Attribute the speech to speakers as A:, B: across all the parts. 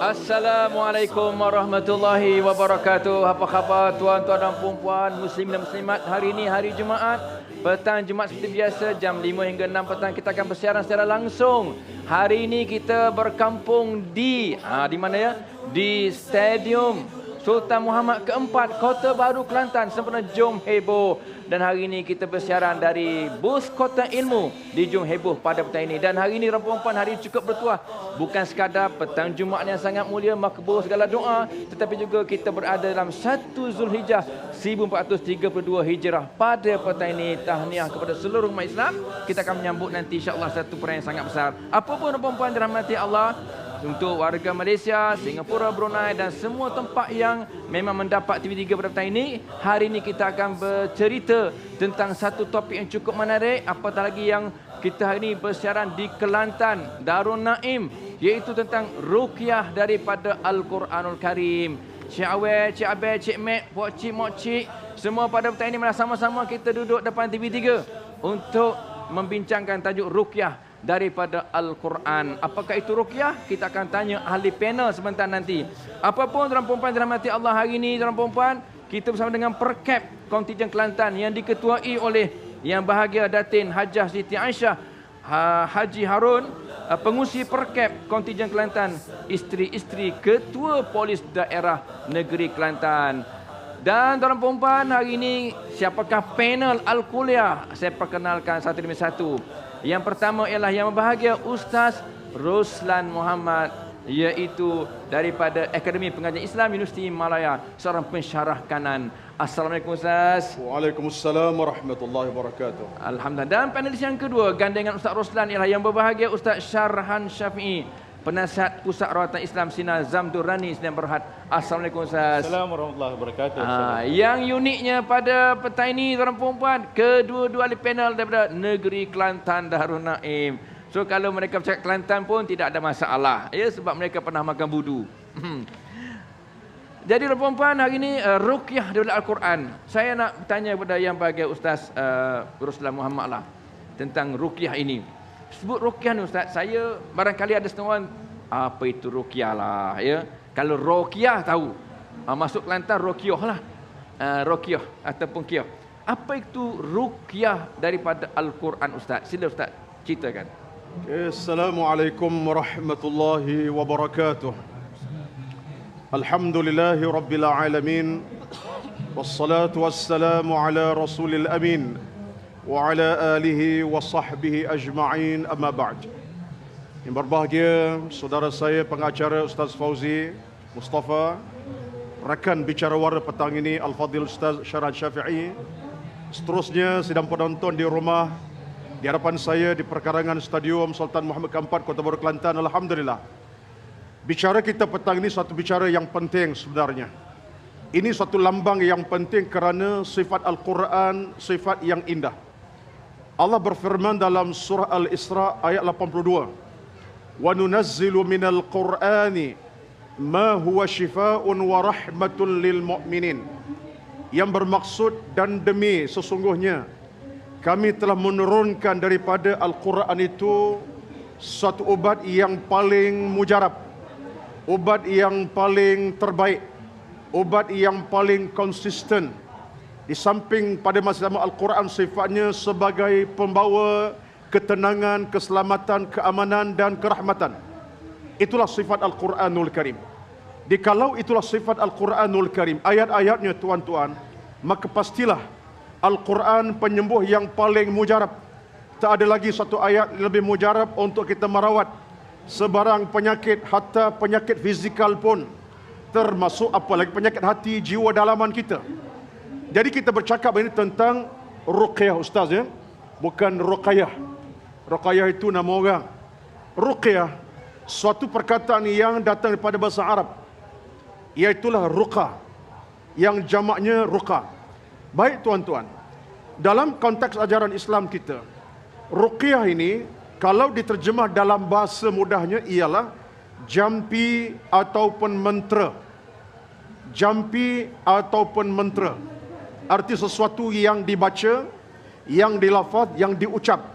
A: Assalamualaikum warahmatullahi wabarakatuh. Apa khabar tuan-tuan dan puan-puan, muslim dan muslimat? Hari ini hari Jumaat, petang Jumaat seperti biasa jam 5 hingga 6 petang kita akan bersiaran secara langsung. Hari ini kita berkampung di mana ya? Di Stadium Sultan Muhammad Keempat, Kota Baru, Kelantan, sempena Jom Heboh. Dan hari ini kita bersiaran dari bus Kota Ilmu di Jom Heboh pada petang ini. Dan hari ini puan-puan, hari cukup bertuah. Bukan sekadar petang Jumaat yang sangat mulia, makbul segala doa, tetapi juga kita berada dalam 1 Zulhijjah 1432 Hijrah. Pada petang ini, tahniah kepada seluruh umat Islam. Kita akan menyambut nanti insya-Allah satu perayaan yang sangat besar. Apa pun puan-puan dirahmati Allah, untuk warga Malaysia, Singapura, Brunei dan semua tempat yang memang mendapat TV3 pada petang ini, hari ini kita akan bercerita tentang satu topik yang cukup menarik, apatah lagi yang kita hari ini bersiaran di Kelantan, Darul Naim, iaitu tentang ruqyah daripada Al-Quranul Karim. Cik Awel, Cik Abel, Cik Mek, Pok Cik, Mok Cik, semua pada petang ini sama-sama kita duduk depan TV3 untuk membincangkan tajuk ruqyah daripada Al-Quran. Apakah itu ruqyah? Kita akan tanya ahli panel sebentar nanti. Apapun tuan perempuan dirahmati Allah, hari ini tuan perempuan kita bersama dengan Perkap Kontingen Kelantan yang diketuai oleh Yang Bahagia Datin Hajah Siti Aisyah Haji Harun, pengurusi Perkap Kontingen Kelantan, isteri-isteri Ketua Polis Daerah Negeri Kelantan. Dan tuan perempuan, hari ini siapakah panel Al-Kuliah? Saya perkenalkan satu demi satu. Yang pertama ialah Yang Berbahagia Ustaz Ruslan Muhammad, iaitu daripada Akademi Pengajian Islam Universiti Malaya, seorang pensyarah kanan. Assalamualaikum Ustaz.
B: Waalaikumsalam warahmatullahi wabarakatuh.
A: Alhamdulillah. Dan panelis yang kedua gandengan Ustaz Ruslan ialah Yang Berbahagia Ustaz Syarhan Syafi'i, Penasihat Pusat Rawatan Islam Sinar Zamdurrani Sdn Berhad. Assalamualaikum Ustaz.
C: Assalamualaikum warahmatullahi wabarakatuh.
A: Yang uniknya pada petang ini tuan perempuan, kedua-dua ahli panel daripada negeri Kelantan Darul Naim. So kalau mereka bercakap Kelantan pun tidak ada masalah, ya, sebab mereka pernah makan budu. Jadi tuan perempuan, hari ini ruqyah daripada Al-Quran. Saya nak tanya kepada Yang Bahagia Ustaz Ruslan Muhammad lah tentang ruqyah ini. Sebut ruqyah ni Ustaz, saya barangkali ada setengah orang, apa itu ruqyah lah, ya. Kalau ruqyah tahu, masuk Kelantan ruqyah lah, ruqyah ataupun qiyah. Apa itu ruqyah daripada Al-Quran Ustaz? Sila Ustaz ceritakan.
B: Assalamualaikum warahmatullahi wabarakatuh. Alhamdulillahi rabbil alamin. Wassalatu wassalamu ala rasulil amin wa ala alihi wa sahbihi ajma'in, amma ba'd. Yang berbahagia saudara saya pengacara Ustaz Fauzi Mustafa, rakan bicara warna petang ini Al-Fadhil Ustaz Syarhan Syafi'i, seterusnya sidang penonton di rumah, di hadapan saya di perkarangan Stadium Sultan Muhammad Keempat, Kota Baru, Kelantan. Alhamdulillah, bicara kita petang ini satu bicara yang penting sebenarnya. Ini satu lambang yang penting kerana sifat Al-Quran sifat yang indah. Allah berfirman dalam surah Al-Isra ayat 82, "Wa nunazzilu minal Qur'ani ma huwa shifaa'un wa rahmatun lil mu'minin." Yang bermaksud, dan demi sesungguhnya kami telah menurunkan daripada Al-Quran itu satu ubat yang paling mujarab, ubat yang paling terbaik, ubat yang paling konsisten. Di samping pada masa sama Al-Quran sifatnya sebagai pembawa ketenangan, keselamatan, keamanan dan kerahmatan. Itulah sifat Al-Quranul Karim. Dikalau itulah sifat Al-Quranul Karim, ayat-ayatnya tuan-tuan, maka pastilah Al-Quran penyembuh yang paling mujarab. Tak ada lagi satu ayat lebih mujarab untuk kita merawat sebarang penyakit, hatta penyakit fizikal pun, termasuk apalagi penyakit hati, jiwa dalaman kita. Jadi kita bercakap ini tentang ruqyah Ustaz, ya, bukan ruqayah. Ruqayah itu nama orang. Ruqyah suatu perkataan yang datang daripada bahasa Arab, iaitulah ruqa, yang jamaknya ruqa. Baik tuan-tuan, dalam konteks ajaran Islam kita, ruqyah ini kalau diterjemah dalam bahasa mudahnya ialah jampi ataupun mantra. Jampi ataupun mantra, arti sesuatu yang dibaca, yang dilafaz, yang diucap.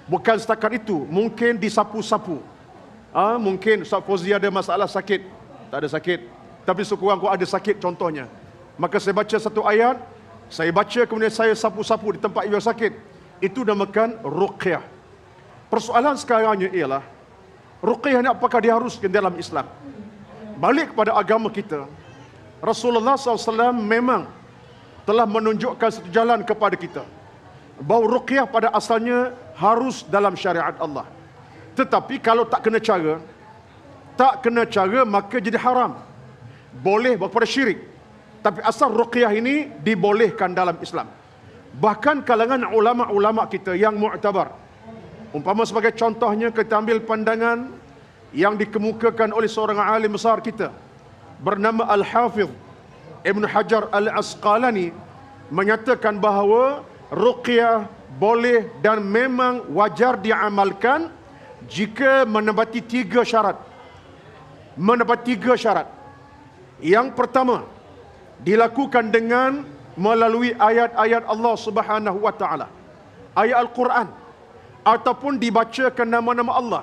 B: Bukan setakat itu, mungkin disapu-sapu. Mungkin Ustaz Fauzi ada masalah sakit, tak ada sakit. Tapi sekurang-kurang ada sakit contohnya. Maka saya baca satu ayat, saya baca kemudian saya sapu-sapu di tempat yang sakit. Itu namakan ruqyah. Persoalan sekarangnya ialah, ruqyah ni apakah diharuskan dalam Islam? Balik kepada agama kita, Rasulullah SAW memang telah menunjukkan satu jalan kepada kita, bahawa ruqyah pada asalnya harus dalam syariat Allah. Tetapi kalau tak kena cara maka jadi haram. Boleh kepada syirik. Tapi asal ruqyah ini dibolehkan dalam Islam. Bahkan kalangan ulama-ulama kita yang mu'tabar. Umpama sebagai contohnya, kita ambil pandangan yang dikemukakan oleh seorang alim besar kita bernama Al-Hafidh Ibn Hajar Al-Asqalani, menyatakan bahawa ruqyah boleh dan memang wajar diamalkan jika menepati 3 syarat. Menepati 3 syarat. Yang pertama, dilakukan dengan melalui ayat-ayat Allah Subhanahu wa taala. Ayat Al-Quran ataupun dibacakan nama-nama Allah.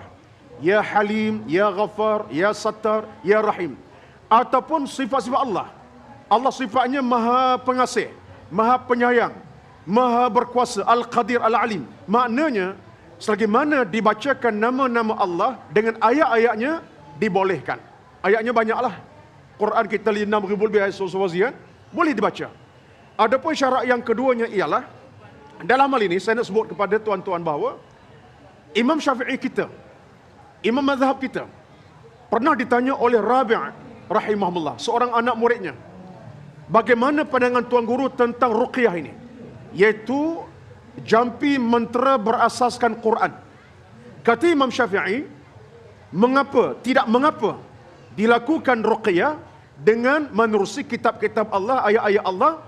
B: Ya Halim, Ya Ghafar, Ya Sattar, Ya Rahim. Ataupun sifat-sifat Allah. Allah sifatnya Maha Pengasih, Maha Penyayang, Maha Berkuasa, Al-Qadir, Al-Alim. Maknanya, selagi mana dibacakan nama-nama Allah dengan ayat-ayatnya, dibolehkan. Ayatnya banyaklah. Quran kita 6,000 lebih ayat surah, boleh dibaca. Adapun syarat yang keduanya ialah, dalam hal ini saya nak sebut kepada tuan-tuan bahawa Imam Syafi'i kita, Imam mazhab kita, pernah ditanya oleh Rabi' rahimahullah, seorang anak muridnya, bagaimana pandangan tuan guru tentang ruqyah ini, iaitu jampi mentera berasaskan Quran. Kata Imam Syafi'i, tidak mengapa dilakukan ruqyah dengan menerusi kitab-kitab Allah, ayat-ayat Allah,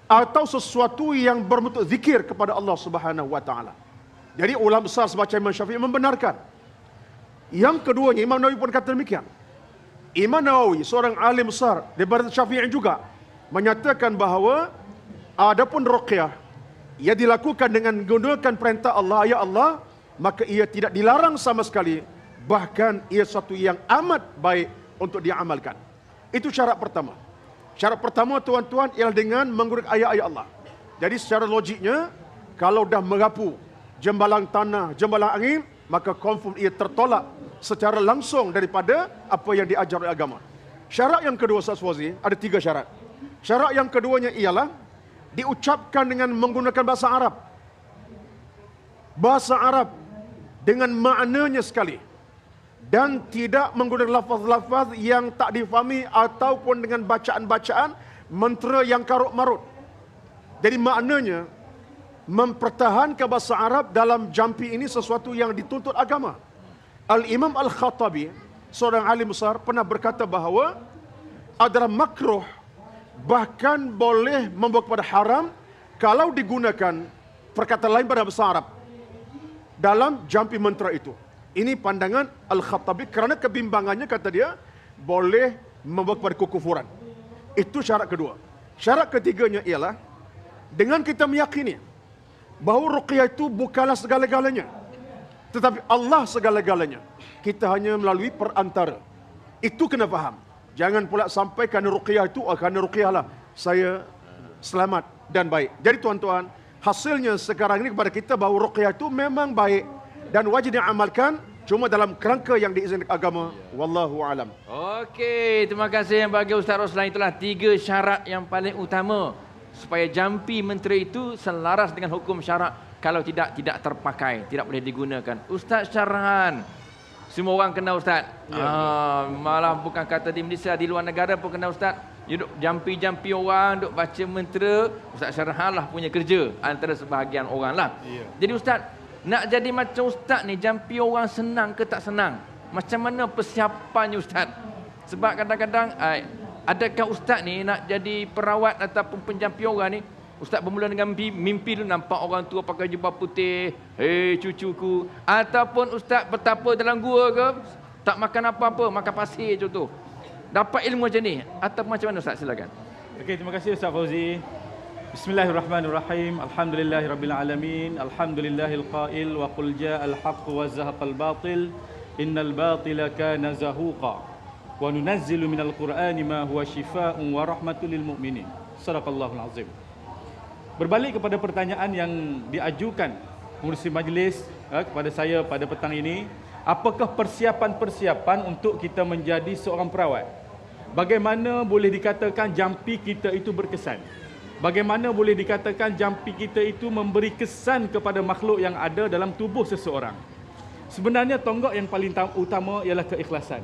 B: atau sesuatu yang berbentuk zikir kepada Allah Subhanahu wa taala. Jadi ulama besar semacam Imam Syafi'i membenarkan. Yang keduanya, Imam Nawawi pun kata demikian. Imam Nawawi, seorang alim besar daripada Syafi'i juga, menyatakan bahawa adapun ruqyah ia dilakukan dengan menggunakan perintah Allah, ayat Allah, maka ia tidak dilarang sama sekali, bahkan ia satu yang amat baik untuk diamalkan. Itu syarat pertama. Syarat pertama, tuan-tuan, ialah dengan menggunakan ayat-ayat Allah. Jadi secara logiknya, kalau dah merapu jembalang tanah, jembalang angin, maka confirm ia tertolak secara langsung daripada apa yang diajar oleh agama. Syarat yang kedua, Ustaz Fauzi, ada 3 syarat. Syarat yang keduanya ialah diucapkan dengan menggunakan bahasa Arab. Bahasa Arab dengan maknanya sekali. Dan tidak menggunakan lafaz-lafaz yang tak difahami ataupun dengan bacaan-bacaan mentera yang karut-marut. Jadi maknanya, mempertahankan bahasa Arab dalam jampi ini sesuatu yang dituntut agama. Al-Imam Al-Khattabi, seorang alim besar, pernah berkata bahawa adalah makruh, bahkan boleh membawa kepada haram kalau digunakan perkataan lain pada bahasa Arab dalam jampi mentera itu. Ini pandangan Al-Khattabi kerana kebimbangannya, kata dia, boleh membawa kepada kekufuran. Itu syarat kedua. Syarat ketiganya ialah dengan kita meyakini bahawa ruqyah itu bukanlah segala-galanya, tetapi Allah segala-galanya. Kita hanya melalui perantara. Itu kena faham. Jangan pula sampai kerana ruqyah itu, kerana ruqyah lah saya selamat dan baik. Jadi tuan-tuan, hasilnya sekarang ini kepada kita bahawa ruqyah itu memang baik dan wajib diamalkan, cuma dalam kerangka yang diizinkan agama. Wallahu alam.
A: Okey, terima kasih yang bagi Ustaz Roslan. Itulah 3 syarat yang paling utama supaya jampi mentera itu selaras dengan hukum syarak. Kalau tidak terpakai, tidak boleh digunakan. Ustaz syarahan, semua orang kenal Ustaz. Malah bukan kata di Malaysia, di luar negara pun kenal Ustaz. Duduk jampi-jampi orang, duduk baca mentera. Ustaz syarahan lah punya kerja antara sebahagian orang lah. Jadi Ustaz, nak jadi macam Ustaz ni, jampi orang senang ke tak senang? Macam mana persiapannya Ustaz? Sebab kadang-kadang, adakah Ustaz ni nak jadi perawat ataupun penjampi orang ni, Ustaz bermula dengan mimpi dulu nampak orang tua pakai jubah putih, hei cucuku. Ataupun Ustaz bertapa dalam gua ke, tak makan apa-apa, makan pasir contoh. Dapat ilmu macam ni. Atau macam mana Ustaz? Silakan.
C: Okey, terima kasih Ustaz Fauzi. Bismillahirrahmanirrahim. Alhamdulillahirabbil alamin. Alhamdulillahil qail wa qul ja'al haqq wa zahaqal batil. Innal batila kana zahuqa. wa nunazzilu minal Qur'ani ma huwa syifaa'un wa rahmatul lil mu'minin. Sadaqallahul azim. Berbalik kepada pertanyaan yang diajukan pengurusi majlis kepada saya pada petang ini, apakah persiapan-persiapan untuk kita menjadi seorang perawat? Bagaimana boleh dikatakan jampi kita itu berkesan? Bagaimana boleh dikatakan jampi kita itu memberi kesan kepada makhluk yang ada dalam tubuh seseorang? Sebenarnya tonggak yang paling utama ialah keikhlasan.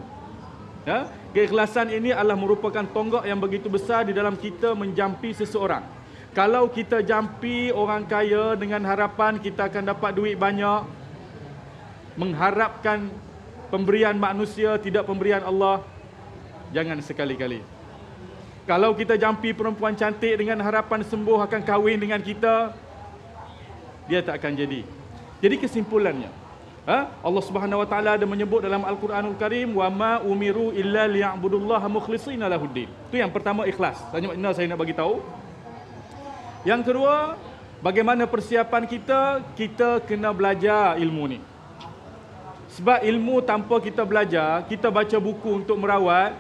C: Keikhlasan ini adalah merupakan tonggak yang begitu besar di dalam kita menjampi seseorang. Kalau kita jampi orang kaya dengan harapan kita akan dapat duit banyak, mengharapkan pemberian manusia tidak pemberian Allah, jangan sekali-kali. Kalau kita jampi perempuan cantik dengan harapan sembuh akan kahwin dengan kita, dia tak akan jadi. Jadi kesimpulannya, Allah Subhanahu wa taala ada menyebut dalam Al-Quranul Karim, wa ma umiru illa liya'budullaha mukhlishina lahuddin. Itu yang pertama, ikhlas. Tanya makna saya nak bagi tahu. Yang kedua, bagaimana persiapan kita? Kita kena belajar ilmu ni. Sebab ilmu tanpa kita belajar, kita baca buku untuk merawat,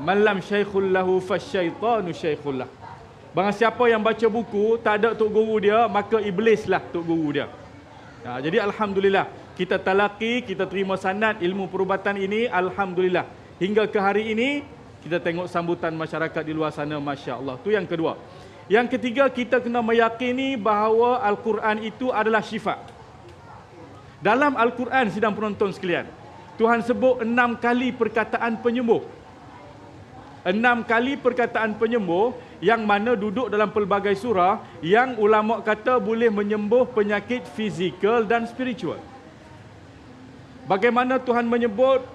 C: malam syaikhul lahu fasyaitanu syaikhul lah. Barang siapa yang baca buku tak ada tok guru dia, maka iblislah tok guru dia. Jadi alhamdulillah kita talaqi, kita terima sanad ilmu perubatan ini, alhamdulillah. Hingga ke hari ini kita tengok sambutan masyarakat di luar sana, masya-Allah. Itu yang kedua. Yang ketiga, kita kena meyakini bahawa Al-Quran itu adalah syifa. Dalam Al-Quran, sidang penonton sekalian, Tuhan sebut 6 kali perkataan penyembuh. 6 kali perkataan penyembuh yang mana duduk dalam pelbagai surah yang ulama kata boleh menyembuh penyakit fizikal dan spiritual. Bagaimana Tuhan menyebut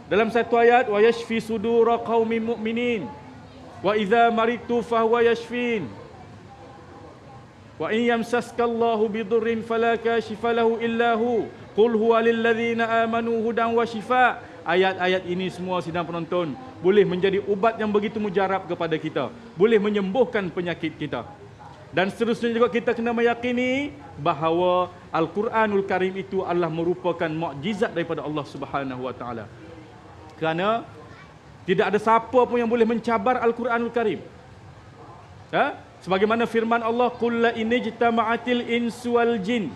C: dalam satu ayat, wa yashfi sudura qaumin mu'minin wa idza maritu fahuwa yashfin wa in yamsaskallahu bidurrin fala kashifa lahu illa hu qul huwa lil ladzina amanu hudan wa shifa. Ayat-ayat ini semua sidang penonton boleh menjadi ubat yang begitu mujarab kepada kita, boleh menyembuhkan penyakit kita. Dan seterusnya juga kita kena meyakini bahawa Al-Quranul Karim itu adalah merupakan mukjizat daripada Allah Subhanahu wa taala. Kerana tidak ada siapa pun yang boleh mencabar Al-Quranul Karim. Sebagaimana firman Allah, qul la in ijtama'atil insu wal jin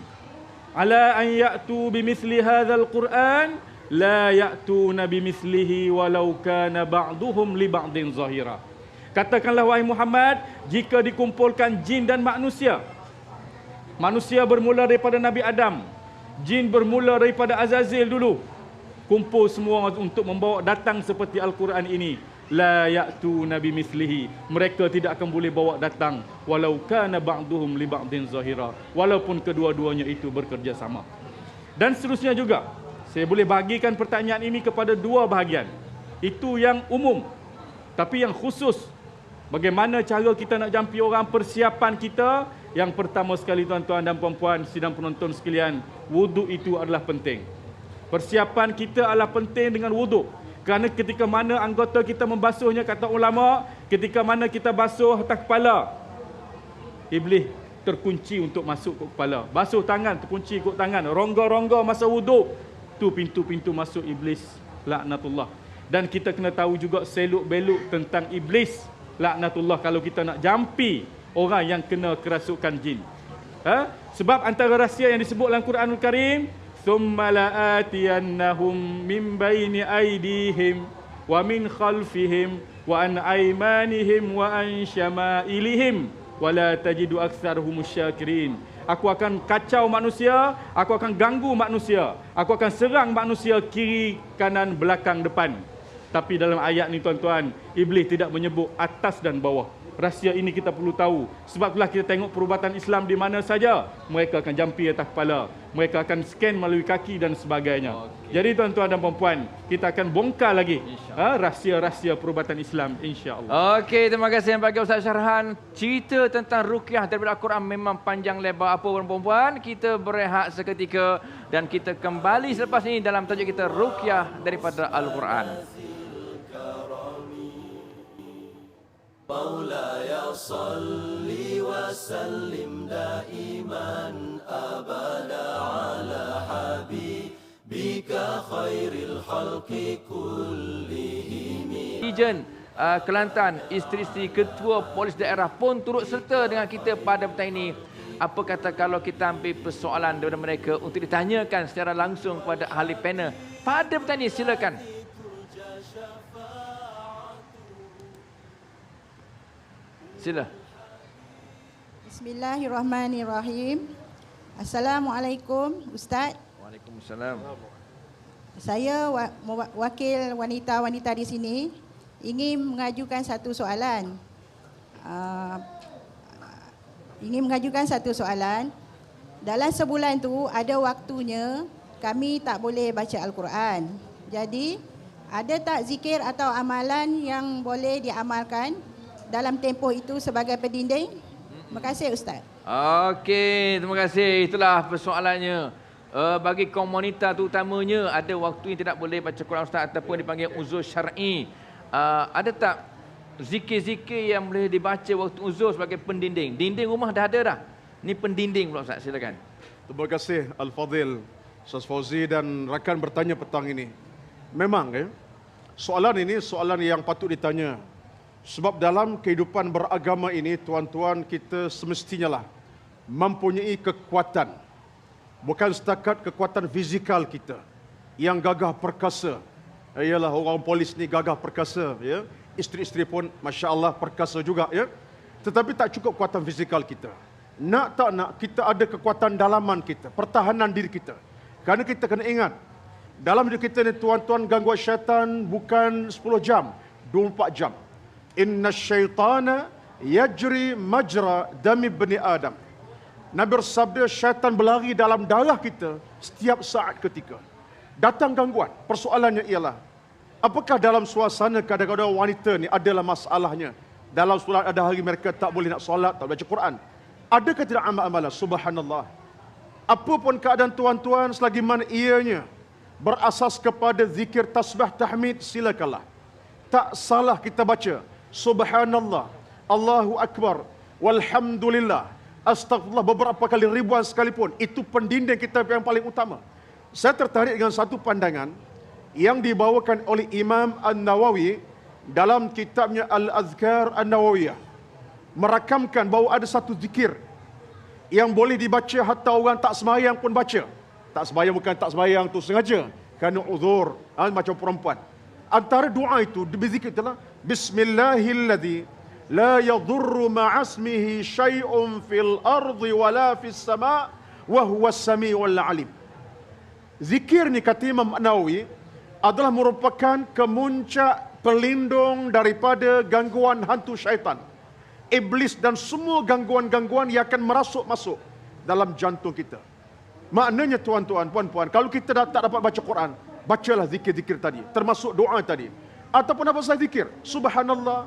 C: ala an ya'tu bimithli hadzal Qur'an la ya'tuna bimithlihi walau kana ba'duhum li ba'din zahira. Katakanlah wahai Muhammad, jika dikumpulkan jin dan manusia. Manusia bermula daripada Nabi Adam, jin bermula daripada Azazil dulu. Kumpul semua untuk membawa datang seperti Al-Quran ini. La ya'tuna bimithlihi. Mereka tidak akan boleh bawa datang walau kana ba'duhum li ba'din zahira. Walaupun kedua-duanya itu bekerja sama. Dan seterusnya juga, saya boleh bahagikan pertanyaan ini kepada dua bahagian. Itu yang umum. Tapi yang khusus, bagaimana cara kita nak jampi orang, persiapan kita. Yang pertama sekali tuan-tuan dan puan-puan, sidang penonton sekalian, wuduk itu adalah penting. Persiapan kita adalah penting dengan wuduk. Kerana ketika mana anggota kita membasuhnya, kata ulama, ketika mana kita basuh atas kepala, iblis terkunci untuk masuk ke kepala. Basuh tangan, terkunci ke tangan. Rongga-rongga masa wuduk, itu pintu-pintu masuk iblis, laknatullah. Dan kita kena tahu juga seluk-beluk tentang iblis, laknatullah, kalau kita nak jampi orang yang kena kerasukan jin. Sebab antara rahsia yang disebut dalam Quranul Karim, thumma la'atiyannahum min baini aydihim wa min khalfihim wa an aymanihim wa an syama'ilihim wa la tajidu aktsarahum syakirin. Aku akan kacau manusia, aku akan ganggu manusia, aku akan serang manusia kiri, kanan, belakang, depan. Tapi dalam ayat ni tuan-tuan, iblis tidak menyebut atas dan bawah. Rahsia ini kita perlu tahu. Sebab itulah kita tengok perubatan Islam di mana saja, mereka akan jampi atas kepala, mereka akan scan melalui kaki dan sebagainya. Jadi tuan-tuan dan puan-puan, kita akan bongkar lagi rahsia-rahsia perubatan Islam, insya-Allah.
A: Okey, terima kasih yang bagi Ustaz Syarhan. Cerita tentang ruqyah daripada Al-Quran memang panjang lebar. Apa puan-puan, kita berehat seketika dan kita kembali selepas ini dalam tajuk kita ruqyah daripada Al-Quran.
D: مولاي صل وسلم دائما أبدا على حبيبك كخير الخلق كلهم.
A: Ijen Kelantan, isteri-isteri ketua polis daerah pun turut serta dengan kita pada petang ini. Apa kata kalau kita ambil persoalan daripada mereka untuk ditanyakan secara langsung kepada ahli panel pada petang ini? Silakan. Sila.
E: Bismillahirrahmanirrahim. Assalamualaikum Ustaz.
A: Waalaikumsalam.
E: Saya wakil wanita-wanita di sini ingin mengajukan satu soalan. Dalam sebulan tu ada waktunya kami tak boleh baca Al-Quran. Jadi ada tak zikir atau amalan yang boleh diamalkan dalam tempoh itu sebagai pendinding? Terima kasih Ustaz.
A: Okey, terima kasih. Itulah persoalannya. Bagi kaum wanita tu utamanya ada waktu yang tidak boleh baca Quran Ustaz ataupun dipanggil uzur syar'i. Ada tak zikir-zikir yang boleh dibaca waktu uzur sebagai pendinding? Dinding rumah dah ada dah. Ni pendinding pula Ustaz, silakan.
B: Terima kasih Al-Fadhil Ustaz Fauzi dan rakan bertanya petang ini. Memang soalan ini soalan yang patut ditanya. Sebab dalam kehidupan beragama ini, tuan-tuan, kita semestinya lah mempunyai kekuatan. Bukan setakat kekuatan fizikal kita yang gagah perkasa. Ialah orang polis ni gagah perkasa, ya. Isteri-isteri pun masya-Allah perkasa juga, ya. Tetapi tak cukup kekuatan fizikal kita. Nak tak nak, kita ada kekuatan dalaman kita, pertahanan diri kita. Kerana kita kena ingat, dalam hidup kita ni tuan-tuan, gangguan syaitan bukan 10 jam, 24 jam. Inna syaitana yajri majra dami bani Adam. Nabi bersabda, syaitan berlari dalam darah kita setiap saat ketika. Datang gangguan. Persoalannya ialah, apakah dalam suasana kadang-kadang wanita ni adalah masalahnya? Dalam solat ada hari mereka tak boleh nak solat, tak boleh baca Quran. Adakah tidak amal-amalan? Subhanallah. Apa pun keadaan tuan-tuan, selagi mana ianya berasas kepada zikir, tasbih, tahmid, silakanlah. Tak salah kita baca Subhanallah, Allahu Akbar, Walhamdulillah, Astagfirullah beberapa kali, ribuan sekalipun. Itu pendinding kita yang paling utama. Saya tertarik dengan satu pandangan yang dibawakan oleh Imam An-Nawawi dalam kitabnya Al-Azkar An-Nawawiyah. Merakamkan bahawa ada satu zikir yang boleh dibaca hatta orang tak sembahyang pun baca. Tak sembahyang bukan tak sembahyang tu sengaja, kerana uzur, macam perempuan. Antara doa itu berzikir itulah Bismillahilladzi la yadurru ma'asmihi syai'un fil ardi wala fis sama' wa huwas sami'ul alim. Zikir ni kata Imam Nawawi adalah merupakan kemuncak pelindung daripada gangguan hantu syaitan, iblis dan semua gangguan-gangguan yang akan masuk dalam jantung kita. Maknanya tuan-tuan, puan-puan, kalau kita tak dapat baca Quran, bacalah zikir-zikir tadi, termasuk doa tadi. Ataupun apa sahaja zikir, Subhanallah,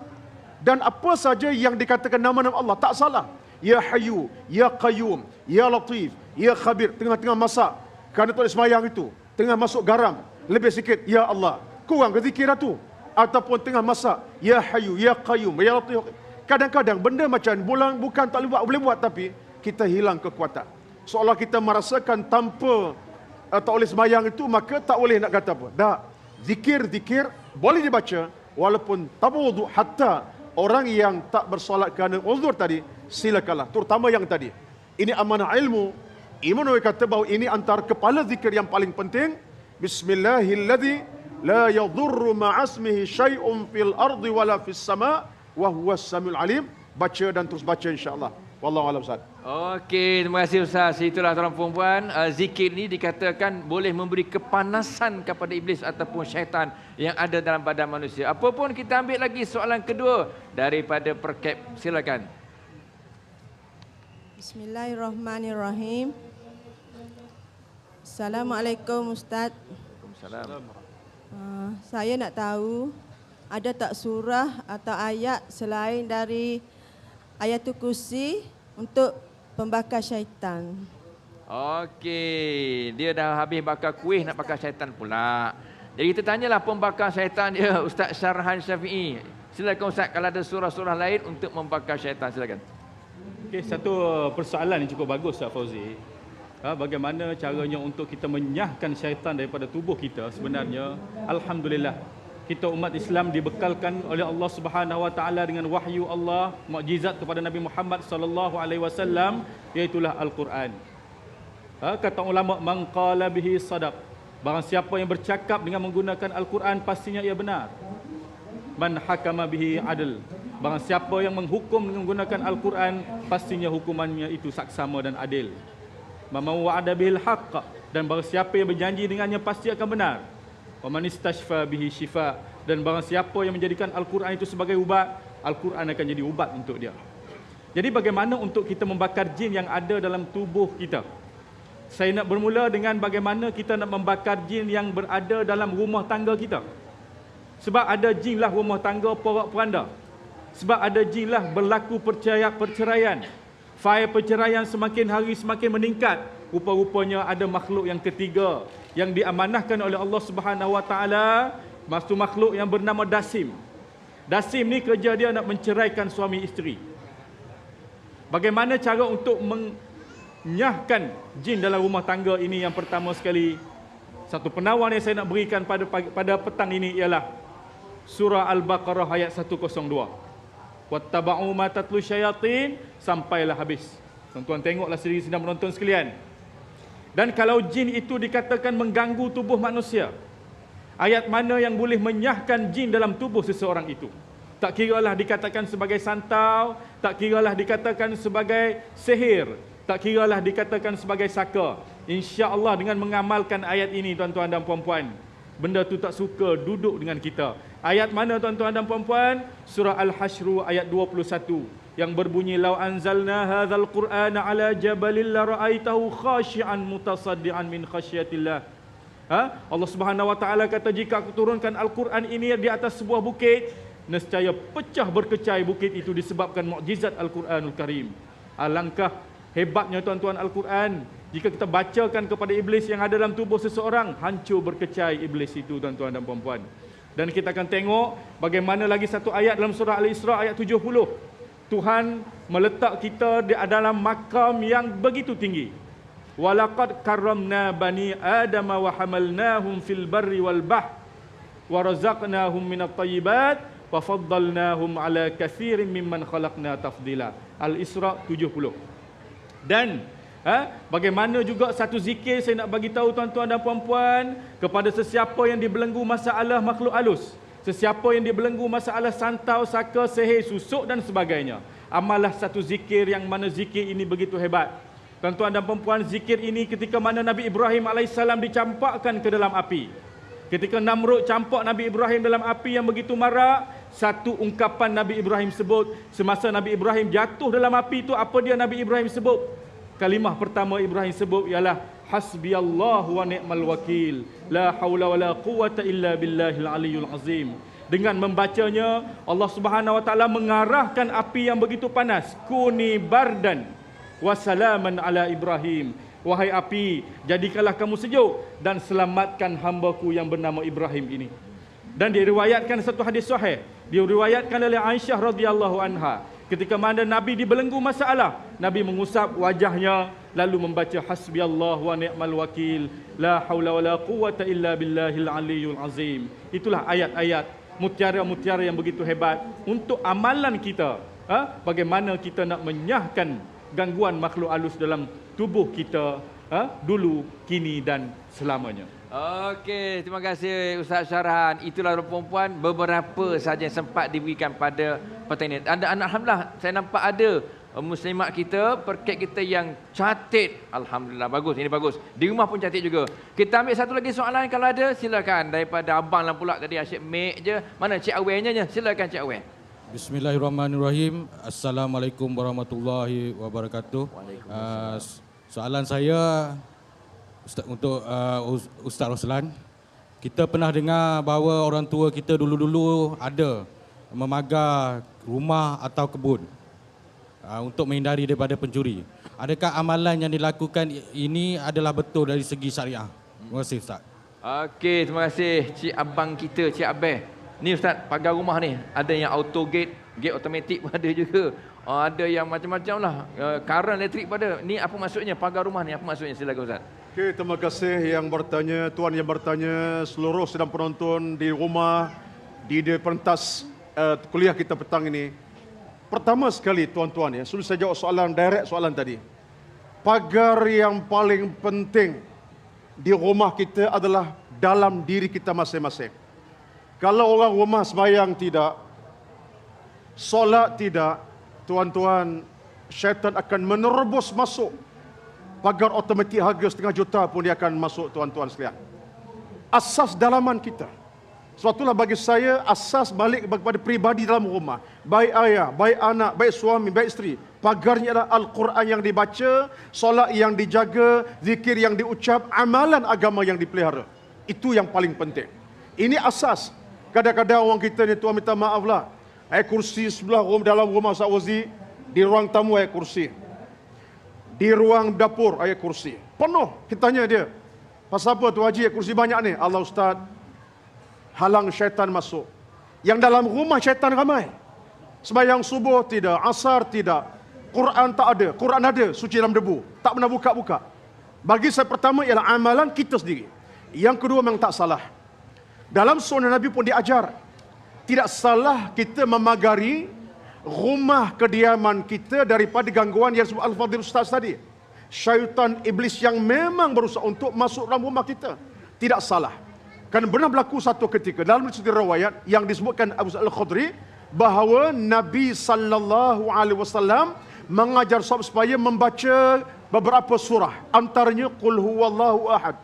B: dan apa saja yang dikatakan nama-nama Allah, tak salah. Ya Hayyu, Ya Qayyum, Ya Latif, Ya Khabir, tengah-tengah masak, kerana tak boleh semayang itu, tengah masuk garam, lebih sikit, Ya Allah, kurang ke zikir itu. Ataupun tengah masak, Ya Hayyu, Ya Qayyum, Ya Latif. Kadang-kadang benda macam bukan tak boleh buat, tapi kita hilang kekuatan. Seolah kita merasakan tanpa tak boleh semayang itu, maka tak boleh nak kata apa. Tak. Zikir-zikir boleh dibaca, walaupun tanpa wudu. Hatta orang yang tak bersolat kerana uzur tadi, silakanlah. Terutama yang tadi. Ini amanah ilmu. Imam Nawawi kata bahawa ini antara kepala zikir yang paling penting. Bismillahilladzi la yadurru ma'asmihi syai'un fil ardi wala fis sama' wa huwas samiul alim. Baca dan terus baca insya-Allah. Wallahu a'lam bishawab.
A: Okey, terima kasih Ustaz. Itulah tuan puan-puan, zikir ini dikatakan boleh memberi kepanasan kepada iblis ataupun syaitan yang ada dalam badan manusia. Apapun, kita ambil lagi soalan kedua daripada Perkap. Silakan.
F: Bismillahirrahmanirrahim. Assalamualaikum Ustaz.
A: Waalaikumsalam.
F: Saya nak tahu, ada tak surah atau ayat selain dari Ayatul Kursi untuk pembakar syaitan?
A: Okey, dia dah habis bakar kuih nak bakar syaitan pula. Jadi kita tanyalah pembakar syaitan dia, Ustaz Syarhan Syafi'i. Silakan Ustaz, kalau ada surah-surah lain untuk membakar syaitan, silakan.
C: Okey, satu persoalan yang cukup bagus Ustaz Fauzi. bagaimana caranya untuk kita menyahkan syaitan daripada tubuh kita. Sebenarnya alhamdulillah kita umat Islam dibekalkan oleh Allah Subhanahu Wa Taala dengan wahyu Allah, mukjizat kepada Nabi Muhammad sallallahu alaihi wasallam, iaitu Al-Quran. Kata ulama, man qala bihi sadaq. Barang siapa yang bercakap dengan menggunakan Al-Quran, pastinya ia benar. Man hakama bihi adl. Barang siapa yang menghukum dengan menggunakan Al-Quran, pastinya hukumannya itu saksama dan adil. Man wa'ada bihil haqq. Dan barang siapa yang berjanji dengannya, pasti akan benar. Wa man istashfa bihi shifa. Dan barang siapa yang menjadikan Al-Quran itu sebagai ubat, Al-Quran akan jadi ubat untuk dia. Jadi bagaimana untuk kita membakar jin yang ada dalam tubuh kita? Saya nak bermula dengan bagaimana kita nak membakar jin yang berada dalam rumah tangga kita. Sebab ada jinlah rumah tangga porak-poranda. Sebab ada jinlah berlaku perceraian. Fail perceraian semakin hari semakin meningkat. Rupa-rupanya ada makhluk yang ketiga yang diamanahkan oleh Allah Subhanahu Wa Taala, maksud makhluk yang bernama Dasim. Dasim ni kerja dia nak menceraikan suami isteri. Bagaimana cara untuk menyahkan jin dalam rumah tangga ini? Yang pertama sekali, satu penawar yang saya nak berikan pada petang ini ialah surah Al-Baqarah ayat 102. Wattaba'u ma tatlu syayatin, sampailah habis. Tuan-tuan tengoklah sendiri, sedang menonton sekalian. Dan kalau jin itu dikatakan mengganggu tubuh manusia, ayat mana yang boleh menyahkan jin dalam tubuh seseorang itu? Tak kiralah dikatakan sebagai santau, tak kiralah dikatakan sebagai sihir, tak kiralah dikatakan sebagai saka. Insya-Allah dengan mengamalkan ayat ini, tuan-tuan dan puan-puan, benda tu tak suka duduk dengan kita. Ayat mana, tuan-tuan dan puan-puan? Surah Al-Hasyr ayat 21 yang berbunyi, lau anzalna hadzal qur'ana ala jabalin la ra'aitahu khashi'an mutasaddian min khasyatillah. Allah Subhanahu Wa Taala kata, jika aku turunkan Al-Quran ini di atas sebuah bukit, nescaya pecah berkecai bukit itu disebabkan mukjizat Al-Quranul Karim. Alangkah hebatnya, tuan-tuan, Al-Quran. Jika kita bacakan kepada iblis yang ada dalam tubuh seseorang, hancur berkecai iblis itu, tuan-tuan dan puan-puan. Dan kita akan tengok bagaimana lagi satu ayat dalam surah Al-Isra ayat 70. Tuhan meletak kita di dalam makam yang begitu tinggi. Walaqad karramna bani Adam wa hamalnahum fil barri wal bahr wa razaqnahum minat thayyibat wa faddalnahum ala katsirin mimman khalaqna tafdila. Al-Isra 70. Dan bagaimana juga satu zikir saya nak bagi tahu, tuan-tuan dan puan-puan, kepada sesiapa yang dibelenggu masalah makhluk halus, sesiapa yang dibelenggu masalah santau, saka, sihir, susuk dan sebagainya. Amalah satu zikir yang mana zikir ini begitu hebat. Tuan-tuan dan puan-puan, zikir ini ketika mana Nabi Ibrahim AS dicampakkan ke dalam api. Ketika Namrud campak Nabi Ibrahim dalam api yang begitu marak, satu ungkapan Nabi Ibrahim sebut, semasa Nabi Ibrahim jatuh dalam api itu, apa dia Nabi Ibrahim sebut? Kalimah pertama Ibrahim sebut ialah hasbiyallahu wa ni'mal wakil, la haula wa la quwwata illa billahil aliyyul azim. Dengan membacanya, Allah Subhanahu Wa Taala mengarahkan api yang begitu panas, kuni bardan wa salaman ala Ibrahim. Wahai api, jadikanlah kamu sejuk dan selamatkan hamba-Ku yang bernama Ibrahim ini. Dan diriwayatkan satu hadis sahih, diriwayatkan oleh Aisyah radhiyallahu anha, ketika mana Nabi dibelenggu masalah, Nabi mengusap wajahnya lalu membaca hasbiyallahu wa ni'mal wakil, la haula wala quwwata illa billahil aliyyul azim. Itulah ayat-ayat, mutiara-mutiara yang begitu hebat untuk amalan kita. Bagaimana kita nak menyahkan gangguan makhluk halus dalam tubuh kita, dulu, kini dan selamanya.
A: Okey, terima kasih Ustaz Syarahan. Itulah perempuan beberapa saja yang sempat diberikan pada petang ini. Alhamdulillah, saya nampak ada muslimat kita, perket kita yang cantik. Alhamdulillah, bagus. Ini bagus. Di rumah pun cantik juga. Kita ambil satu lagi soalan kalau ada. Silakan. Daripada abang lah pula tadi, asyik make je. Mana Cik Awenya je? Silakan Cik Awen.
G: Bismillahirrahmanirrahim. Assalamualaikum warahmatullahi wabarakatuh. Soalan saya untuk Ustaz Roslan. Kita pernah dengar bahawa orang tua kita dulu-dulu ada memagar rumah atau kebun untuk menghindari daripada pencuri. Adakah amalan yang dilakukan ini adalah betul dari segi syariah? Terima kasih Ustaz.
A: Okey, terima kasih Cik Abang kita, Cik Abeh. Ni Ustaz, pagar rumah ni ada yang auto gate, gate automatik pun ada juga. Ada yang macam-macam lah. Karan elektrik pada. Ni apa maksudnya? Pagar rumah ni apa maksudnya? Silakan Ustaz.
B: Okey, terima kasih yang bertanya, tuan yang bertanya, seluruh sedang penonton di rumah, di pentas kuliah kita petang ini. Pertama sekali tuan-tuan ya, sudah saya jawab soalan direct soalan tadi. Pagar yang paling penting di rumah kita adalah dalam diri kita masing-masing. Kalau orang rumah sembahyang tidak, solat tidak, tuan-tuan, syaitan akan menerobos masuk. Pagar automatik harga 1,5 juta pun dia akan masuk, tuan-tuan sekalian. Asas dalaman kita. Sebab itulah bagi saya, asas balik kepada pribadi dalam rumah. Baik ayah, baik anak, baik suami, baik isteri. Pagarnya adalah Al-Quran yang dibaca, solat yang dijaga, zikir yang diucap, amalan agama yang dipelihara. Itu yang paling penting. Ini asas. Kadang-kadang orang kita ni, tuan minta maaf lah. Kursi sebelah dalam rumah Ustaz Wazi, di ruang tamu kursi. Di ruang dapur kursi. Penuh. Kita tanya dia, pasal apa tu Haji kursi banyak ni? Allah Ustaz, halang syaitan masuk. Yang dalam rumah syaitan ramai. Sembahyang subuh tidak, asar tidak, Quran tak ada, Quran ada, suci dalam debu. Tak pernah buka-buka. Bagi saya pertama ialah amalan kita sendiri. Yang kedua memang tak salah. Dalam sunnah Nabi pun diajar, tidak salah kita memagari rumah kediaman kita daripada gangguan yang disebut Al-Fadhil Ustaz tadi. Syaitan iblis yang memang berusaha untuk masuk dalam rumah kita. Tidak salah. Kan pernah berlaku satu ketika dalam cerita riwayat yang disebutkan Abu Sa'id Al-Khudri bahawa Nabi sallallahu alaihi wasallam mengajar sahabat supaya membaca beberapa surah, antaranya qul huwallahu ahad,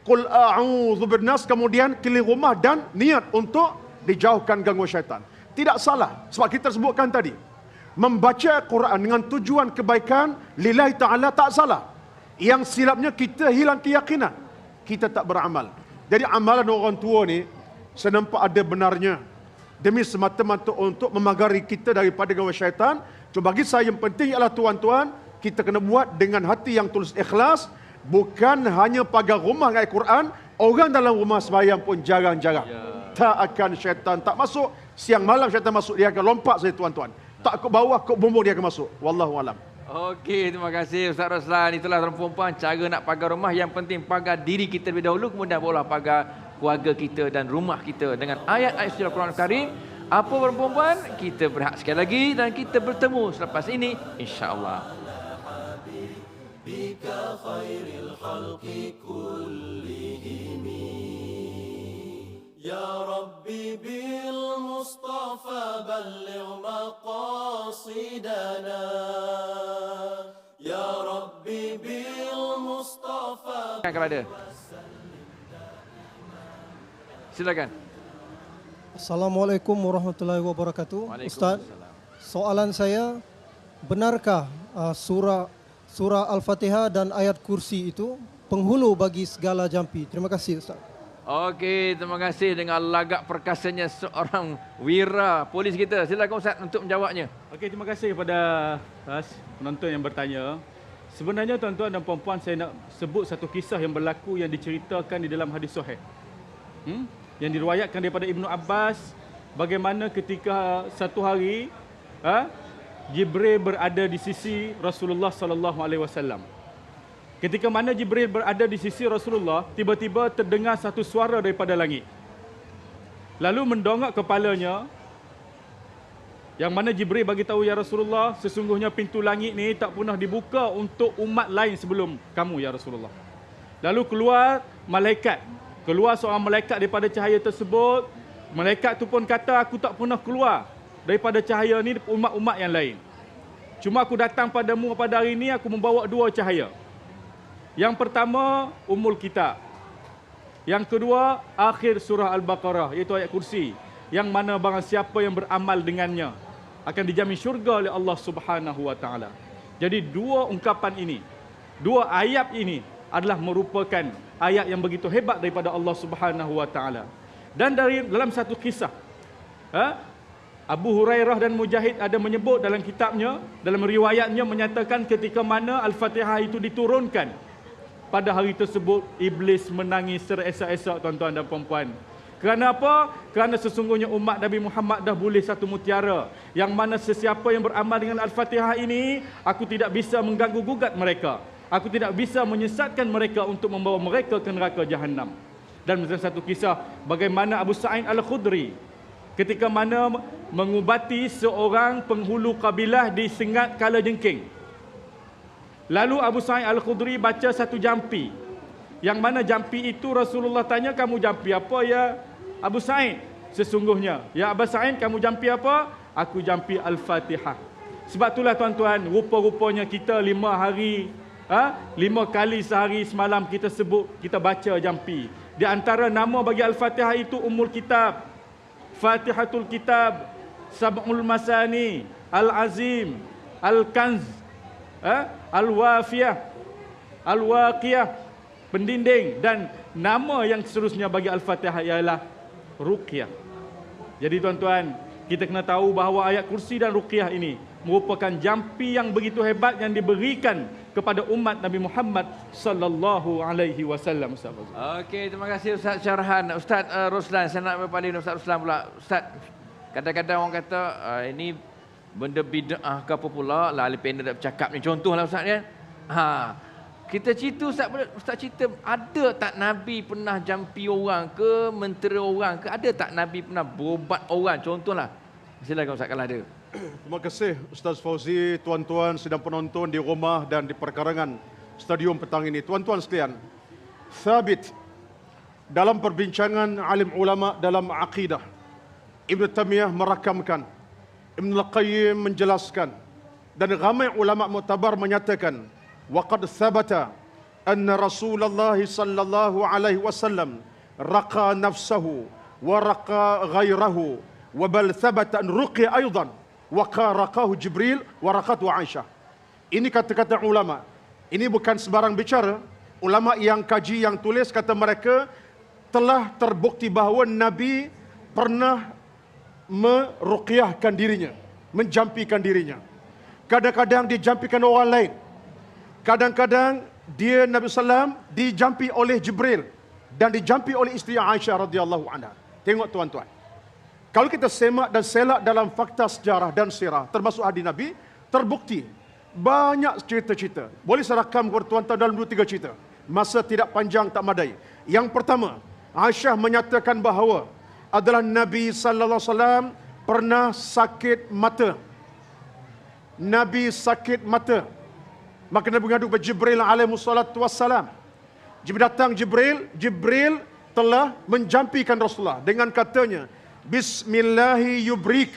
B: qul a'udzu binnas, kemudian keliling rumah dan niat untuk dijauhkan gangguan syaitan. Tidak salah, sebab kita sebutkan tadi, membaca Quran dengan tujuan kebaikan lillahi ta'ala tak salah. Yang silapnya kita hilang keyakinan, kita tak beramal. Jadi amalan orang tua ni saya nampak ada benarnya, demi semata-mata untuk memagari kita daripada gangguan syaitan. Cuma bagi saya yang penting ialah tuan-tuan, kita kena buat dengan hati yang tulus ikhlas, bukan hanya pagar rumah dengan Al-Quran. Orang dalam rumah sembahyang pun jarang-jarang. Tak akan syaitan tak masuk. Siang malam syaitan masuk, dia akan lompat saja tuan-tuan. Tak ke bawah, ke bumbung dia akan masuk. Wallahu alam.
A: Okey, terima kasih Ustaz Roslan. Itulah tuan-tuan cara nak pagar rumah. Yang penting pagar diri kita lebih dahulu, kemudian barulah pagar keluarga kita dan rumah kita dengan ayat-ayat suci Al-Quran Karim. Apa tuan-tuan? Kita berehat sekali lagi dan kita bertemu selepas ini insya-Allah. Bika khairil khalqi kullihim. Ya Rabbi bil Mustafa balligh maqasidana. Ya Rabbi bil Mustafa. Kepada. Silakan.
H: Assalamualaikum warahmatullahi wabarakatuh. Ustaz, soalan saya, benarkah surah Al-Fatihah dan ayat kursi itu penghulu bagi segala jampi? Terima kasih Ustaz.
A: Okey, terima kasih dengan lagak perkasanya seorang wira polis kita. Silakan Ustaz untuk menjawabnya.
C: Okey, terima kasih kepada penonton yang bertanya. Sebenarnya tuan-tuan dan puan-puan, saya nak sebut satu kisah yang berlaku yang diceritakan di dalam hadis sahih. Yang diriwayatkan daripada Ibnu Abbas, bagaimana ketika satu hari Jibril berada di sisi Rasulullah sallallahu alaihi wasallam. Ketika mana Jibril berada di sisi Rasulullah, tiba-tiba terdengar satu suara daripada langit. Lalu mendongak kepalanya, yang mana Jibril bagi tahu, ya Rasulullah, sesungguhnya pintu langit ni tak pernah dibuka untuk umat lain sebelum kamu, ya Rasulullah. Lalu keluar seorang malaikat daripada cahaya tersebut. Malaikat tu pun kata, aku tak pernah keluar daripada cahaya ni umat-umat yang lain. Cuma aku datang padamu pada hari ini, aku membawa dua cahaya. Yang pertama, Ummul Kitab. Yang kedua, akhir surah Al-Baqarah, iaitu ayat kursi. Yang mana barang siapa yang beramal dengannya akan dijamin syurga oleh Allah Subhanahu wa taala. Jadi dua ungkapan ini, dua ayat ini adalah merupakan ayat yang begitu hebat daripada Allah Subhanahu wa taala. Dan dalam satu kisah, Abu Hurairah dan Mujahid ada menyebut dalam kitabnya, dalam riwayatnya menyatakan ketika mana Al-Fatihah itu diturunkan, pada hari tersebut iblis menangis teresak-esak tuan-tuan dan puan-puan. Kerana apa? Kerana sesungguhnya umat Nabi Muhammad dah boleh satu mutiara, yang mana sesiapa yang beramal dengan Al-Fatihah ini, aku tidak bisa mengganggu-gugat mereka. Aku tidak bisa menyesatkan mereka untuk membawa mereka ke neraka Jahannam. Dan dalam satu kisah bagaimana Abu Sa'id Al-Khudri ketika mana mengubati seorang penghulu kabilah di Sengat Kalajengking. Lalu Abu Sa'id Al-Khudri baca satu jampi, yang mana jampi itu Rasulullah tanya, kamu jampi apa ya Abu Sa'id? Sesungguhnya, ya Abu Sa'id, kamu jampi apa? Aku jampi Al-Fatihah. Sebab itulah tuan-tuan, rupa-rupanya kita 5 hari, 5 kali sehari semalam kita sebut, kita baca jampi. Di antara nama bagi Al-Fatihah itu Ummul Kitab, Fatihatul Kitab, Sab'ul Masani, Al-Azim, Al-Kanz, Al-Wafiyah, Al-Waqiyah, pendinding, dan nama yang seterusnya bagi Al-Fatihah ialah Ruqyah. Jadi tuan-tuan, kita kena tahu bahawa ayat kursi dan Ruqyah ini merupakan jampi yang begitu hebat yang diberikan kepada umat Nabi Muhammad sallallahu alaihi wasallam.
A: Okey, terima kasih Ustaz Syarhan. Ustaz Roslan, saya nak berpaling Ustaz Roslan pula. Ustaz, kadang-kadang orang kata ini benda bid'ah ke apa pula, lah ahli panel dah bercakap ni. Contohlah Ustaz ya. Kita cerita Ustaz cerita, ada tak Nabi pernah jampi orang ke, mentera orang ke? Ada tak Nabi pernah berobat orang? Contohlah. Silakan Ustaz kalau ada.
B: Terima kasih Ustaz Fauzi, tuan-tuan sedang penonton di rumah dan di perkarangan stadium petang ini. Tuan-tuan sekalian, thabit dalam perbincangan alim ulama dalam akidah, Ibn Taymiyah merakamkan, Ibn Al-Qayyim menjelaskan, dan ramai ulama muktabar menyatakan, waqad thabata anna Rasulullah sallallahu alaihi wasallam raqa nafsahu wa raqa ghairahu wa bal thabata an ruqya aidan wa qaraqahu Jibril wa raqatu Aisyah. Ini kata-kata ulama. Ini bukan sembarang bicara. Ulama yang kaji, yang tulis, kata mereka telah terbukti bahawa Nabi pernah meruqyahkan dirinya, menjampikan dirinya. Kadang-kadang dijampikan orang lain. Kadang-kadang dia Nabi SAW dijampi oleh Jibril dan dijampi oleh isteri Aisyah radhiyallahu anha. Tengok tuan-tuan. Kalau kita semak dan selak dalam fakta sejarah dan sirah, termasuk hadis Nabi, terbukti banyak cerita-cerita. Boleh saya rakam kepada tuan-tuan dalam 2-3 cerita. Masa tidak panjang, tak madai. Yang pertama, Aisyah menyatakan bahawa adalah Nabi sallallahu alaihi wasallam pernah sakit mata. Nabi sakit mata. Maka Nabi mengadu kepada Jibril alaihi salatu wassalam. Datang Jibril telah menjampikan Rasulullah dengan katanya, Bismillahi yubrik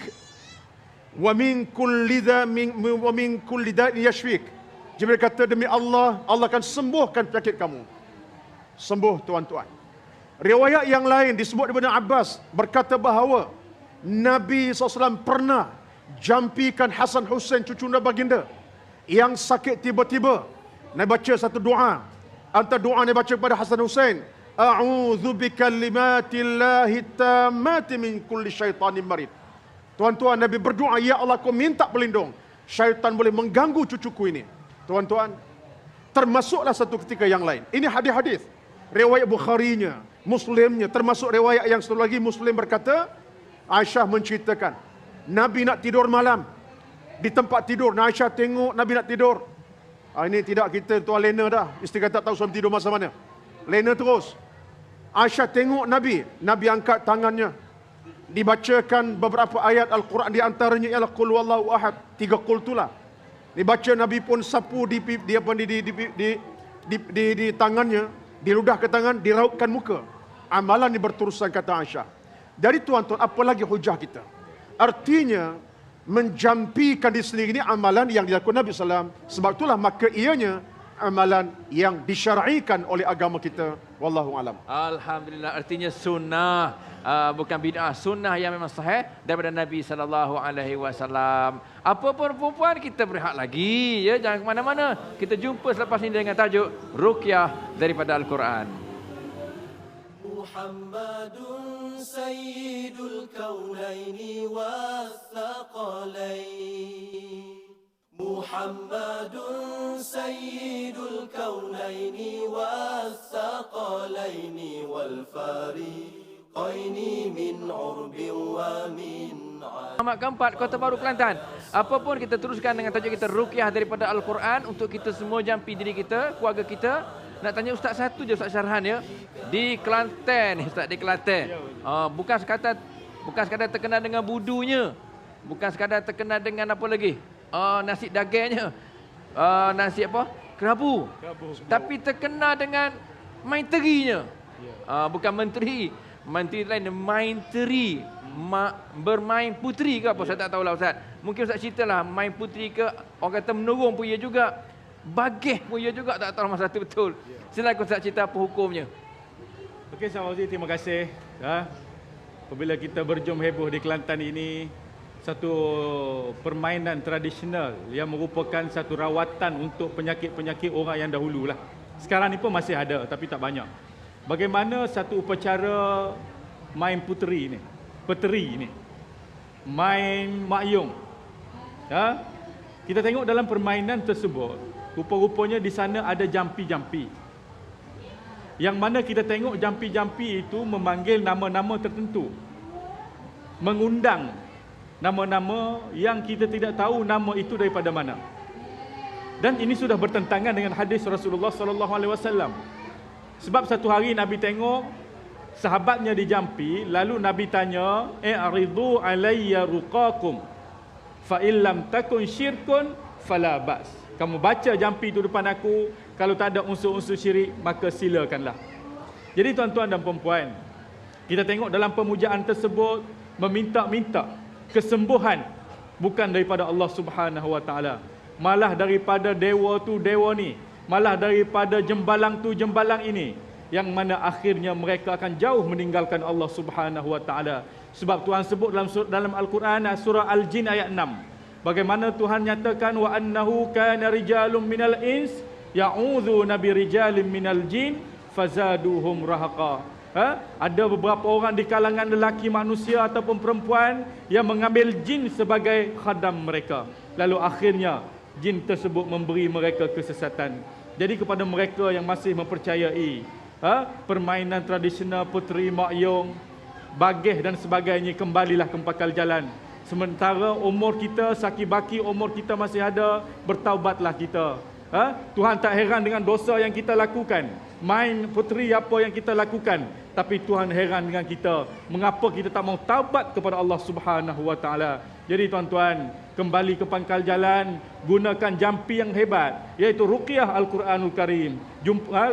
B: wa min kulli da'in yashfik. Jibril kata, demi Allah, Allah akan sembuhkan penyakit kamu. Sembuh tuan-tuan. Riwayat yang lain disebut daripada Abbas berkata bahawa Nabi SAW pernah jampikan Hasan Hussein cucu baginda yang sakit tiba-tiba. Nabi baca satu doa. Antara doa Nabi baca kepada Hasan Hussein, A'udzu bikalimatillahi tammati min kulli syaitanin marid. Tuan-tuan, Nabi berdoa, ya Allah, aku minta pelindung, syaitan boleh mengganggu cucuku ini. Tuan-tuan, termasuklah satu ketika yang lain. Ini hadis-hadis. Riwayat Bukharinya, Muslimnya, termasuk riwayat yang satu lagi Muslim berkata, Aisyah menceritakan, Nabi nak tidur malam di tempat tidur. Aisyah tengok Nabi nak tidur. Ini tidak kita tuan lena dah. Isteri kata tak tahu suami tidur masa mana. Lena terus. Aisyah tengok Nabi. Nabi angkat tangannya. Dibacakan beberapa ayat Al-Quran. Di antaranya ialah Qul Wallahu Ahad. 3 qul itulah. Dibaca, Nabi pun sapu di tangannya. Diludah ke tangan, dirautkan muka. Amalan ini berterusan, kata Aisyah. Jadi tuan-tuan, apa lagi hujah kita? Artinya, menjampikan diri sendiri ini amalan yang dilakukan Nabi SAW. Sebab itulah maka ianya amalan yang disyar'ikan oleh agama kita. Wallahu alam.
A: Alhamdulillah, artinya sunnah, bukan bid'ah, sunnah yang memang sahih daripada Nabi SAW. Apa pun perempuan, kita berehat lagi, ya, jangan ke mana-mana. Kita jumpa selepas ini dengan tajuk Ruqyah daripada Al-Quran.
D: Muhammadun sayyidul kaunaini wathaqalain. Muhammadun sayyidul kaunaini wathaqalaini wal fariqain. القين من عرب ومن
A: Selamat keempat, Kota Baru Kelantan. Apapun kita teruskan dengan tajuk kita Ruqyah daripada Al-Quran untuk kita semua jampi diri kita, keluarga kita. Nak tanya Ustaz satu je, Ustaz Syarhan ya. Di Kelantan, Ustaz, di Kelantan. Bukan sekadar terkenal dengan budunya. Bukan sekadar terkenal dengan apa lagi? Nasi dagingnya. Nasi apa? Kerabu. Tapi terkenal dengan main terinya. Bukan menteri. Menteri lain, main teri. Bermain puteri ke apa, saya tak tahulah Ustaz. Mungkin Ustaz ceritalah, main puteri ke, orang kata menurung pun ia juga, bagih pun ia juga, tak tahu masa tu betul. Silakan Ustaz cerita apa hukumnya.
C: Okey, Sahabat Fauzi, terima kasih. Apabila kita berjum heboh di Kelantan ini, satu permainan tradisional yang merupakan satu rawatan untuk penyakit-penyakit orang yang dahululah. Sekarang ni pun masih ada, tapi tak banyak. Bagaimana satu upacara main puteri ni, peteri ni, main makyung. Kita tengok dalam permainan tersebut, rupa-rupanya di sana ada jampi-jampi. Yang mana kita tengok jampi-jampi itu memanggil nama-nama tertentu, mengundang nama-nama yang kita tidak tahu nama itu daripada mana. Dan ini sudah bertentangan dengan hadis Rasulullah sallallahu alaihi wasallam. Sebab satu hari Nabi tengok sahabatnya dijampi, lalu Nabi tanya, "A'ridu alayya ruqakum fa illam takun syirkun fala ba's." Kamu baca jampi itu depan aku, kalau tak ada unsur-unsur syirik maka silakanlah. Jadi tuan-tuan dan puan-puan, kita tengok dalam pemujaan tersebut meminta-minta kesembuhan bukan daripada Allah Subhanahu wa taala, malah daripada dewa tu dewa ni, malah daripada jembalang tu jembalang ini, yang mana akhirnya mereka akan jauh meninggalkan Allah Subhanahu wa taala. Sebab Tuhan sebut dalam Al-Quran surah Al-Jin ayat 6. Bagaimana Tuhan nyatakan, wa annahu kana rijalun minal ins ya'udzuna bi rijalin minal jin fazaduhum rahaqa. Ada beberapa orang di kalangan lelaki manusia ataupun perempuan yang mengambil jin sebagai khadam mereka. Lalu akhirnya jin tersebut memberi mereka kesesatan. Jadi kepada mereka yang masih mempercayai permainan tradisional puteri makyung, bagih dan sebagainya, kembalilah ke pangkal jalan. Sementara umur kita saki-baki, umur kita masih ada, bertaubatlah kita. Tuhan tak heran dengan dosa yang kita lakukan, main puteri apa yang kita lakukan, tapi Tuhan heran dengan kita, mengapa kita tak mau taubat kepada Allah Subhanahu wa taala. Jadi tuan-tuan, kembali ke pangkal jalan, gunakan jampi yang hebat, iaitu ruqyah Al-Quranul Karim.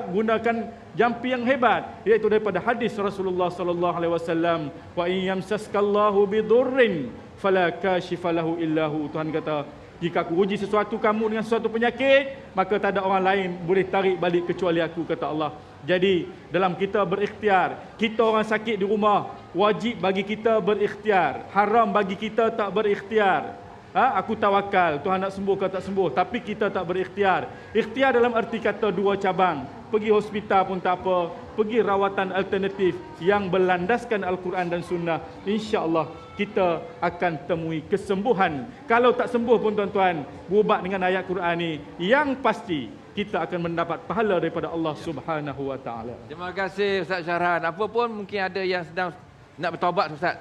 C: Gunakan jampi yang hebat, iaitu daripada hadis Rasulullah sallallahu alaihi wasallam, wa in yamsaskallahu bidurrin fala kashifalahu illahu. Tuhan kata, jika aku uji sesuatu kamu dengan sesuatu penyakit, maka tak ada orang lain boleh tarik balik kecuali aku, kata Allah. Jadi dalam kita berikhtiar, kita orang sakit di rumah, wajib bagi kita berikhtiar, haram bagi kita tak berikhtiar. Aku tawakal, Tuhan nak sembuh kau tak sembuh, tapi kita tak berikhtiar. Ikhtiar dalam arti kata dua cabang, pergi hospital pun tak apa, pergi rawatan alternatif yang berlandaskan Al-Quran dan Sunnah. InsyaAllah kita akan temui kesembuhan. Kalau tak sembuh pun tuan-tuan, berubat dengan ayat Quran ni, yang pasti kita akan mendapat pahala daripada Allah Subhanahu wa taala.
A: Terima kasih Ustaz Syarhan. Apa pun mungkin ada yang sedang nak bertaubat Ustaz.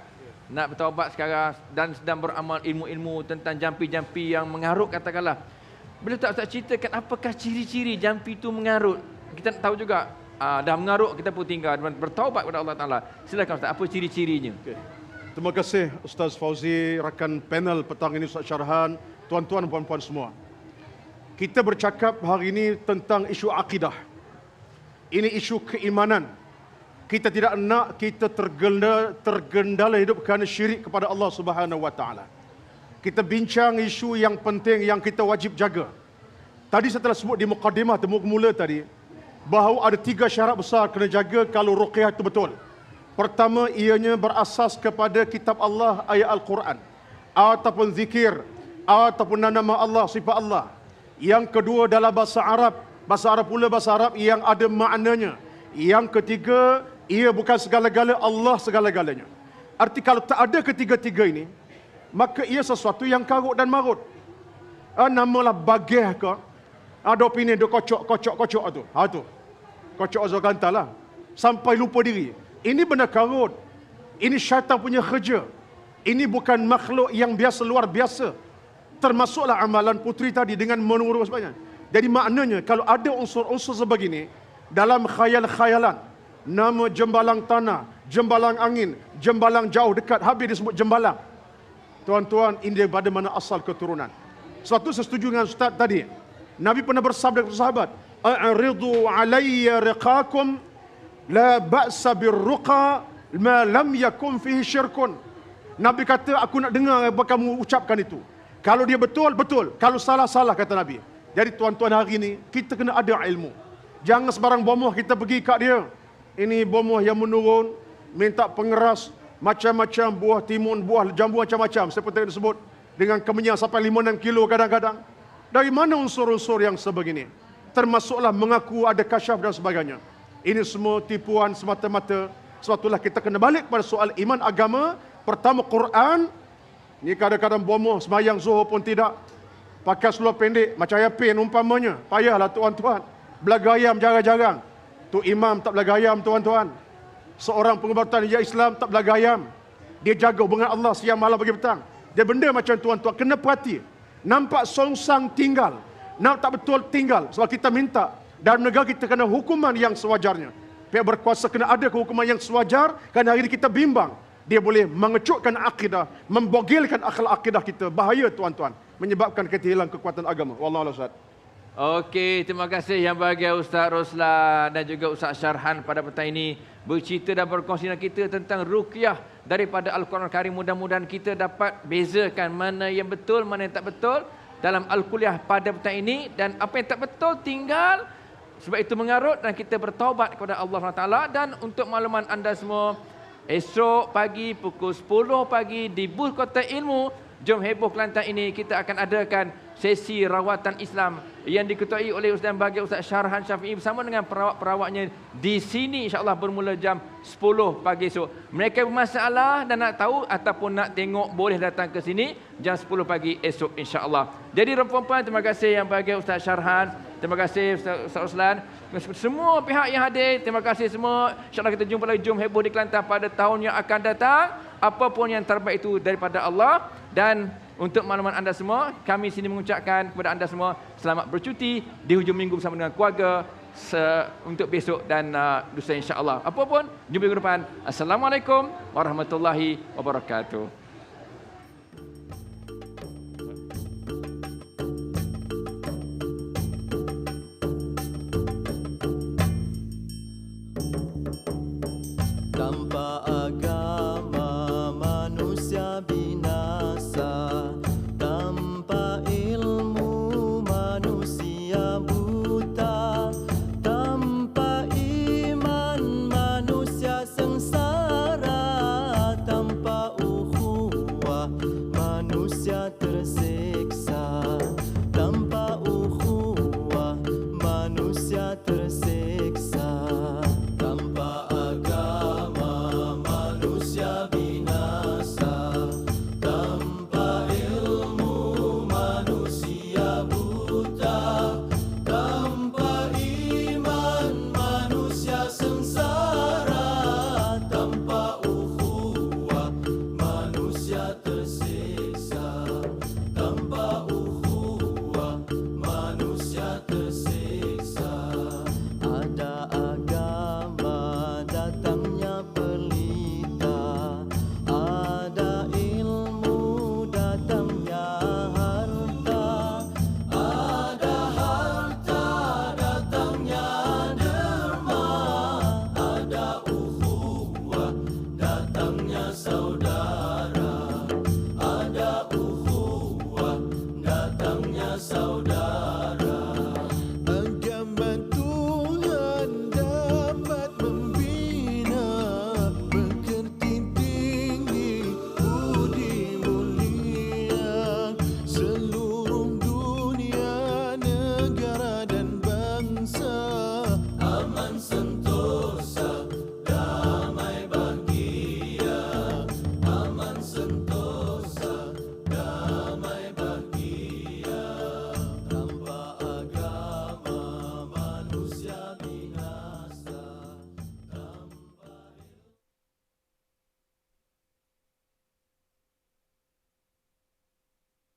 A: Nak bertaubat sekarang dan sedang beramal ilmu-ilmu tentang jampi-jampi yang mengarut katakanlah. Boleh tak Ustaz ceritakan apakah ciri-ciri jampi itu mengarut? Kita nak tahu juga. Dah mengarut kita pun tinggal bertaubat kepada Allah Taala. Silakan Ustaz, apa ciri-cirinya? Okay.
B: Terima kasih Ustaz Fauzi, rakan panel petang ini Ustaz Syarhan, tuan-tuan dan puan-puan semua. Kita bercakap hari ini tentang isu akidah. Ini isu keimanan. Kita tidak nak kita tergendala hidup kerana syirik kepada Allah Subhanahu wa taala. Kita bincang isu yang penting yang kita wajib jaga. Tadi saya telah sebut di mukadimah mula tadi bahawa ada 3 syarat besar kena jaga kalau ruqyah itu betul. Pertama, ianya berasas kepada kitab Allah, ayat Al-Quran, ataupun zikir, ataupun nama Allah, sifat Allah. Yang kedua dalam bahasa Arab pula bahasa Arab yang ada maknanya. Yang ketiga, ia bukan segala-gala, Allah segala-galanya. Arti kalau tak ada ketiga-tiga ini, maka ia sesuatu yang karut dan marut. Namalah bagih ke, ada opini dia kocok tu. Tu. Kocok Azhar Kelantan lah. Sampai lupa diri. Ini benda karut. Ini syaitan punya kerja. Ini bukan makhluk yang biasa, luar biasa. Termasuklah amalan putri tadi dengan menurut sebagainya. Jadi maknanya kalau ada unsur-unsur sebegini dalam khayal-khayalan, nama jembalang tanah, jembalang angin, jembalang jauh dekat, habis disebut jembalang. Tuan-tuan, ini daripada mana asal keturunan. Sebab tu saya setuju dengan Ustaz tadi. Nabi pernah bersabda kepada sahabat, "A'ridu alayya riqakum la ba'sa birruqa ma lam yakun fihi syirkun." Nabi kata, aku nak dengar apa kamu ucapkan itu. Kalau dia betul, betul. Kalau salah, salah, kata Nabi. Jadi tuan-tuan, hari ini kita kena ada ilmu. Jangan sebarang bomoh kita pergi kat dia. Ini bomoh yang menurun, minta pengeras, macam-macam buah timun, buah jambu macam-macam. Seperti yang disebut, dengan kemenyan sampai 5-6 kilo kadang-kadang. Dari mana unsur-unsur yang sebegini? Termasuklah mengaku ada kasyaf dan sebagainya. Ini semua tipuan semata-mata. Sebab itulah kita kena balik pada soal iman agama. Pertama, Quran. Ni kadang-kadang bomoh, semayang zuhur pun tidak. Pakai seluar pendek, macam yapin umpamanya. Payahlah tuan-tuan. Belagayam jarang-jarang. Tu imam tak belagayam tuan-tuan. Seorang pengobatan hijab Islam tak belagayam. Dia jaga hubungan Allah siang malam pagi petang. Dia benda macam tuan-tuan, kena perhati. Nampak songsang tinggal. Nampak tak betul tinggal. Sebab kita minta. Dalam negara kita kena hukuman yang sewajarnya. Pihak berkuasa kena ada hukuman yang sewajar. Kerana hari ini kita bimbang. Dia boleh mengecutkan akidah, membogilkan akhlak akidah kita. Bahaya tuan-tuan. Menyebabkan kita hilang kekuatan agama. Wallahu a'lam. Ustaz.
A: Okey, terima kasih yang bahagia Ustaz Roslan dan juga Ustaz Syarhan pada petang ini bercerita dan berkongsi dengan kita tentang ruqyah daripada Al-Quran Karim. Mudah-mudahan kita dapat bezakan mana yang betul, mana yang tak betul dalam Al-Kuliah pada petang ini, dan apa yang tak betul tinggal sebab itu mengarut dan kita bertaubat kepada Allah SWT. Dan untuk makluman anda semua, esok pagi pukul 10 pagi di booth Kota Ilmu Jom Heboh Kelantan ini kita akan adakan sesi rawatan Islam yang diketuai oleh Ustaz yang bahagia Ustaz Syarhan Syafi'i bersama dengan perawat-perawatnya di sini, insya-Allah bermula jam 10 pagi esok. Mereka bermasalah dan nak tahu ataupun nak tengok boleh datang ke sini jam 10 pagi esok, insya-Allah. Jadi puan-puan, terima kasih yang bahagia Ustaz Syarhan, terima kasih Ustaz Roslan, semua pihak yang hadir, terima kasih semua. Insya-Allah kita jumpa lagi Jom Heboh di Kelantan pada tahun yang akan datang. Apapun yang terbaik itu daripada Allah. Dan untuk makluman anda semua, kami sini mengucapkan kepada anda semua selamat bercuti di hujung minggu bersama dengan keluarga untuk besok dan lusa, insya-Allah. Apapun, jumpa minggu depan. Assalamualaikum warahmatullahi wabarakatuh.
D: Tanpa agama manusia binasa, tanpa ilmu manusia buta, tanpa iman manusia sengsara, tanpa ukhuwah manusia tersiksa, tanpa ukhuwah manusia tersiksa, tanpa agama manusia binasa, tanpa ilmu manusia buta, tanpa iman manusia sengsara, tanpa ukhuwah manusia tersiksa.